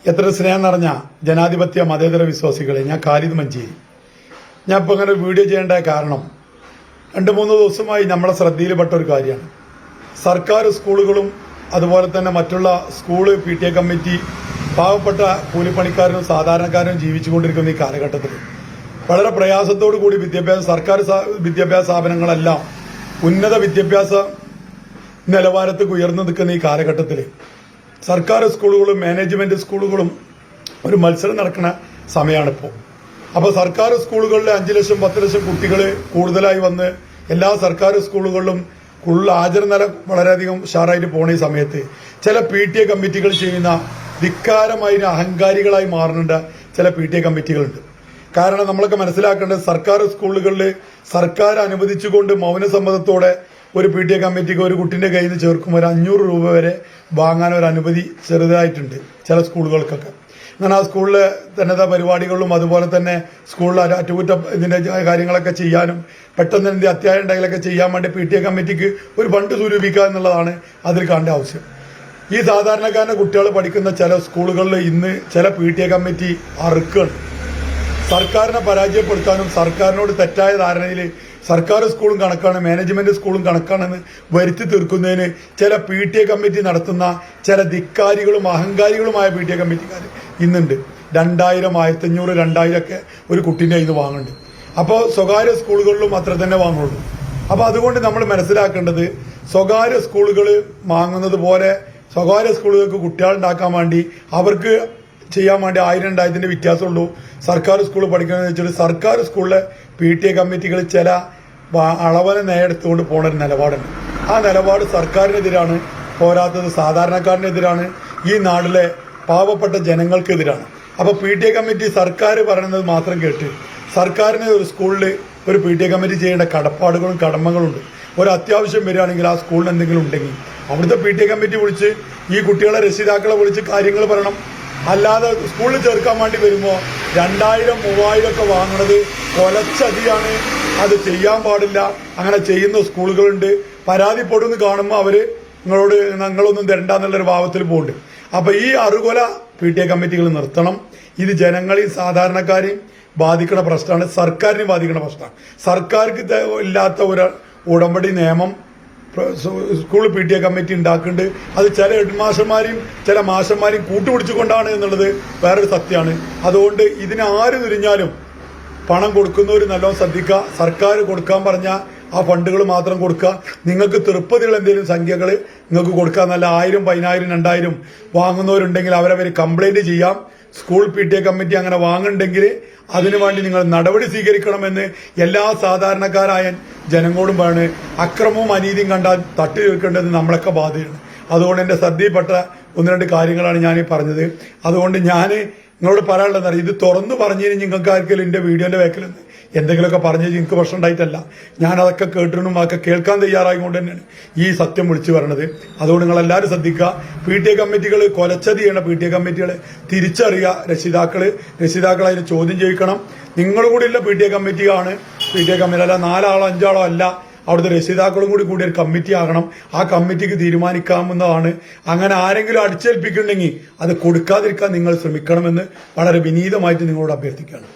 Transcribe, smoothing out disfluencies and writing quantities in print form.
എത്ര സ്നേഹം നിറഞ്ഞ ജനാധിപത്യ മതേതര വിശ്വാസികളെ, ഞാൻ ഖാലിദ് മഞ്ചേരി. ഞാൻ ഇപ്പോൾ ഇങ്ങനെ വീഡിയോ ചെയ്യേണ്ട കാരണം 2-3 ദിവസമായി നമ്മളെ ശ്രദ്ധയിൽപ്പെട്ട ഒരു കാര്യമാണ്. സർക്കാർ സ്കൂളുകളും അതുപോലെ തന്നെ മറ്റുള്ള സ്കൂള് PTA കമ്മിറ്റി പാവപ്പെട്ട കൂലിപ്പണിക്കാരനും സാധാരണക്കാരനും ജീവിച്ചുകൊണ്ടിരിക്കുന്ന ഈ കാലഘട്ടത്തിൽ വളരെ പ്രയാസത്തോടു കൂടി സർക്കാർ വിദ്യാഭ്യാസ സ്ഥാപനങ്ങളെല്ലാം ഉന്നത വിദ്യാഭ്യാസ നിലവാരത്തിൽ ഉയർന്നു നിൽക്കുന്ന ഈ കാലഘട്ടത്തിൽ സർക്കാർ സ്കൂളുകളും മാനേജ്മെന്റ് സ്കൂളുകളും ഒരു മത്സരം നടക്കുന്ന സമയമാണിപ്പോൾ. അപ്പോൾ സർക്കാർ സ്കൂളുകളിൽ 5 ലക്ഷം 10 ലക്ഷം കുട്ടികൾ കൂടുതലായി വന്ന് എല്ലാ സർക്കാർ സ്കൂളുകളിലും ആചരണനില വളരെയധികം ഉഷാറായിട്ട് പോണ ഈ സമയത്ത് ചില PTA കമ്മിറ്റികൾ ചെയ്യുന്ന ധിക്കാരമായി അഹങ്കാരികളായി മാറുന്നുണ്ട് ചില PTA കമ്മിറ്റികളുണ്ട്. കാരണം നമ്മളൊക്കെ മനസ്സിലാക്കേണ്ടത് സർക്കാർ സ്കൂളുകളിൽ സർക്കാർ അനുവദിച്ചുകൊണ്ട് മൗനസമ്മതത്തോടെ ഒരു PTA കമ്മിറ്റിക്ക് ഒരു കുട്ടിന്റെ കയ്യിൽ നിന്ന് ചേർക്കുമ്പോൾ 500 രൂപ വരെ വാങ്ങാൻ ഒരു അനുമതി ചെറുതായിട്ടുണ്ട് ചില സ്കൂളുകൾക്കൊക്കെ. അങ്ങനെ ആ സ്കൂളിലെ തന്നത പരിപാടികളിലും അതുപോലെ തന്നെ സ്കൂളിൽ അറ്റകുറ്റ ഇതിന്റെ കാര്യങ്ങളൊക്കെ ചെയ്യാനും പെട്ടെന്ന് എന്ത് അത്യാവശ്യം ഉണ്ടെങ്കിലൊക്കെ ചെയ്യാൻ വേണ്ടി PTA കമ്മിറ്റിക്ക് ഒരു ഫണ്ട് സ്വരൂപിക്കുക എന്നുള്ളതാണ് അതിൽ കാണേണ്ട ആവശ്യം. ഈ സാധാരണക്കാരന്റെ കുട്ടികൾ പഠിക്കുന്ന ചില സ്കൂളുകളിൽ ഇന്ന് ചില PTA കമ്മിറ്റി അറുക്കാണ്. സർക്കാരിനെ പരാജയപ്പെടുത്താനും സർക്കാരിനോട് തെറ്റായ ധാരണയിൽ സർക്കാർ സ്കൂളും കണക്കാണ് മാനേജ്മെന്റ് സ്കൂളും കണക്കാണെന്ന് വരുത്തി തീർക്കുന്നതിന് ചില PTA കമ്മിറ്റി നടത്തുന്ന ചില ധിക്കാരികളും അഹങ്കാരികളുമായ PTA കമ്മിറ്റിക്കാർ ഇന്നുണ്ട്. 2000 1500 2000 ഒക്കെ ഒരു കുട്ടീൻ്റെ കയ്യിൽ നിന്ന് വാങ്ങുന്നുണ്ട്. അപ്പോൾ സ്വകാര്യ സ്കൂളുകളിലും അത്ര തന്നെ വാങ്ങുള്ളൂ. അപ്പോൾ അതുകൊണ്ട് നമ്മൾ മനസ്സിലാക്കേണ്ടത് സ്വകാര്യ സ്കൂളുകൾ വാങ്ങുന്നത് പോലെ സ്വകാര്യ സ്കൂളുകൾക്ക് കുട്ടികളുണ്ടാക്കാൻ വേണ്ടി അവർക്ക് ചെയ്യാൻ വേണ്ടി 1000-2000 വ്യത്യാസമുള്ളൂ സർക്കാർ സ്കൂൾ പഠിക്കണമെന്ന് വെച്ചിട്ട് സർക്കാർ സ്കൂളിലെ PTA കമ്മിറ്റികൾ ചില അളവനെ നേടുത്തുകൊണ്ട് പോണ ഒരു നിലപാടുണ്ട്. ആ നിലപാട് സർക്കാരിനെതിരാണ്, പോരാത്തത് സാധാരണക്കാരനെതിരാണ്, ഈ നാട്ടിലെ പാവപ്പെട്ട ജനങ്ങൾക്കെതിരാണ്. അപ്പോൾ PTA കമ്മിറ്റി സർക്കാർ പറയുന്നത് മാത്രം കേട്ട് സർക്കാരിന് ഒരു സ്കൂളിൽ ഒരു PTA കമ്മിറ്റി ചെയ്യേണ്ട കടപ്പാടുകളും കടമകളുണ്ട്. ഒരു അത്യാവശ്യം വരികയാണെങ്കിൽ ആ സ്കൂളിന് എന്തെങ്കിലും ഉണ്ടെങ്കിൽ അവിടുത്തെ PTA കമ്മിറ്റി വിളിച്ച് ഈ കുട്ടികളെ രക്ഷിതാക്കളെ വിളിച്ച് കാര്യങ്ങൾ പറയണം. അല്ലാതെ സ്കൂളിൽ ചേർക്കാൻ വേണ്ടി വരുമ്പോൾ 2000-3000 ഒക്കെ വാങ്ങുന്നത് കൊലച്ചതിയാണ്. അത് ചെയ്യാൻ പാടില്ല. അങ്ങനെ ചെയ്യുന്ന സ്കൂളുകളുണ്ട്. പരാതിപ്പെടുമെന്ന് കാണുമ്പോൾ അവര് നിങ്ങളൊന്നും തരണ്ടെന്നുള്ളൊരു ഭാവത്തിൽ പോകുന്നുണ്ട്. അപ്പൊ ഈ അറുകൊല PTA കമ്മിറ്റികൾ നിർത്തണം. ഇത് ജനങ്ങളെയും സാധാരണക്കാരെയും ബാധിക്കുന്ന പ്രശ്നമാണ്, സർക്കാരിനെ ബാധിക്കുന്ന പ്രശ്നമാണ്. സർക്കാർക്ക് ഇല്ലാത്ത ഒരു ഉടമ്പടി നിയമം സ്കൂൾ PTA കമ്മിറ്റി ഉണ്ടാക്കുന്നുണ്ട്. അത് ചില ഹെഡ്മാസ്റ്റർമാരെയും ചില മാസ്റ്റർമാരെയും കൂട്ടുപിടിച്ചുകൊണ്ടാണ് എന്നുള്ളത് വേറൊരു സത്യമാണ്. അതുകൊണ്ട് ഇതിന് ആര് തിരിഞ്ഞാലും പണം കൊടുക്കുന്നവർ നല്ലോണം ശ്രദ്ധിക്കുക. സർക്കാർ കൊടുക്കാൻ പറഞ്ഞ ആ ഫണ്ടുകൾ മാത്രം കൊടുക്കുക. നിങ്ങൾക്ക് തൃപ്പതികൾ എന്തെങ്കിലും സംഖ്യകൾ നിങ്ങൾക്ക് കൊടുക്കുക. നല്ല 1000 10,000 2000 വാങ്ങുന്നവരുണ്ടെങ്കിൽ അവരവർ കംപ്ലൈന്റ് ചെയ്യാം. സ്കൂൾ PTA കമ്മിറ്റി അങ്ങനെ വാങ്ങുന്നുണ്ടെങ്കിൽ അതിനുവേണ്ടി നിങ്ങൾ നടപടി സ്വീകരിക്കണമെന്ന് എല്ലാ സാധാരണക്കാരായ ജനങ്ങളോടും പറയാണ്. അക്രമവും അനീതിയും കണ്ടാൽ തട്ടി തീർക്കേണ്ടത് നമ്മളൊക്കെ ബാധ്യതയാണ്. അതുകൊണ്ട് എൻ്റെ ശ്രദ്ധയിൽപ്പെട്ട 1-2 കാര്യങ്ങളാണ് ഞാൻ പറഞ്ഞത്. അതുകൊണ്ട് ഞാൻ നിങ്ങളോട് പറയാനുള്ളതെന്ന് അറിയാം, ഇത് തുറന്നു പറഞ്ഞു നിങ്ങൾക്ക് ആർക്കെങ്കിലും എൻ്റെ വീഡിയോന്റെ ബാക്കിൽ എന്തെങ്കിലുമൊക്കെ പറഞ്ഞു എനിക്ക് പ്രശ്നം ഉണ്ടായിട്ടല്ല. ഞാൻ അതൊക്കെ കേട്ടിട്ടും അതൊക്കെ കേൾക്കാൻ തയ്യാറായിക്കൊണ്ട് തന്നെയാണ് ഈ സത്യം വിളിച്ചു പറയണത്. അതുകൊണ്ട് നിങ്ങൾ എല്ലാവരും ശ്രദ്ധിക്കുക. PTA കമ്മിറ്റികൾ കൊലച്ചതി ചെയ്യണ PTA കമ്മിറ്റികളെ തിരിച്ചറിയുക. രക്ഷിതാക്കൾ അതിന് ചോദ്യം ചെയ്യിക്കണം. നിങ്ങളും കൂടിയുള്ള PTA കമ്മിറ്റിയാണ് PTA കമ്മിറ്റി, അല്ല 4 ആളോ 5 ആളോ അല്ല. അവിടുത്തെ രക്ഷിതാക്കളും കൂടി ഒരു കമ്മിറ്റി ആകണം. ആ കമ്മിറ്റിക്ക് തീരുമാനിക്കാവുന്നതാണ്. അങ്ങനെ ആരെങ്കിലും അടിച്ചേൽപ്പിക്കുന്നുണ്ടെങ്കിൽ അത് കൊടുക്കാതിരിക്കാൻ നിങ്ങൾ ശ്രമിക്കണമെന്ന് വളരെ വിനീതമായിട്ട് നിങ്ങളോട് അഭ്യർത്ഥിക്കുകയാണ്.